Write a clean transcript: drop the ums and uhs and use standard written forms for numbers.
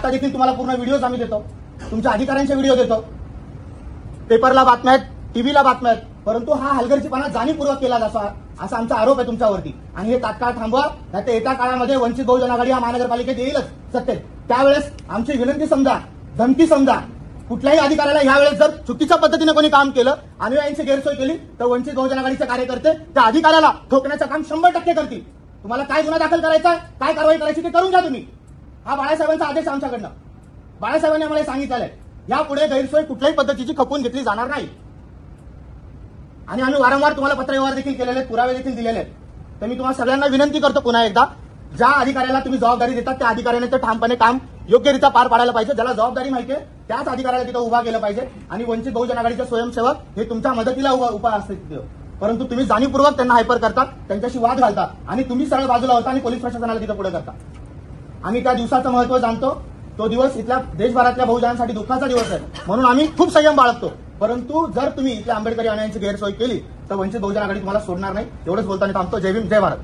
त्याचा देखील तुम्हाला पूर्ण व्हिडिओज आम्ही देतो, तुमच्या अधिकाऱ्यांचे व्हिडिओ देतो, पेपरला बातम्या आहेत, टीव्हीला बातम्या आहेत, परंतु हा हलगर्जीपणा जाणीवपूर्वक केला जातो असा आमचा आरोप आहे तुमच्यावरती. आणि हे तात्काळ थांबवा, नाहीतर येत्या काळामध्ये वंचित बहुजन आघाडी हा महानगरपालिकेत येईलच सत्तेत. त्यावेळेस आमची विनंती समजा, धमकी समजा, कुठल्याही अधिकाऱ्याला यावेळेस जर चुकीच्या पद्धतीने कोणी काम केलं, अनुयायांची गैरसोय केली, तर वंचित बहुजन आघाडीचे कार्यकर्ते त्या अधिकाऱ्याला ठोकण्याचं काम 100% करतील. तुम्हाला काय गुन्हा दाखल करायचा, काय कारवाई करायची ते करून घ्या तुम्ही. हा बाळासाहेबांचा आदेश आमच्याकडनं. बाळासाहेबांनी आम्हाला सांगितलेलं आहे, यापुढे गैरसोय कुठल्याही पद्धतीची खपवून घेतली जाणार नाही. आणि आम्ही वारंवार तुम्हाला पत्रव्यवहार देखील केलेले आहेत, पुरावे देखील दिलेले आहेत. तर मी तुम्हाला सगळ्यांना विनंती करतो पुन्हा एकदा, ज्या अधिकाऱ्याला तुम्ही जबाबदारी देतात त्या अधिकाऱ्याने ते ठामपणे काम योग्यरित्या पार पाडायला पाहिजे. ज्याला जबाबदारी माहिती आहे त्याच अधिकाऱ्याला तिथं उभा केलं पाहिजे. आणि वंचित बहुजन आघाडीचे स्वयंसेवक हे तुमच्या मदतीला उभा असते तिथे, परंतु तुम्ही जाणीवपूर्वक त्यांना हायपर करता, त्यांच्याशी वाद घालता आणि तुम्ही सरळ बाजूला होता आणि पोलीस प्रशासनाला तिथं पुढे करता. आम्ही त्या दिवसाचं महत्व जाणतो. तो दिवस इथल्या देशभरातल्या बहुजनांसाठी दुःखाचा दिवस आहे, म्हणून आम्ही खूप संयम बाळगतो. परंतु जर तुम्ही इथल्या आंबेडकरी अनुयायांची गैरसोय केली तर वंचित बहुजन आघाडी तुम्हाला सोडणार नाही. एवढंच बोलताना थांबतो. जय भीम, जय भारत.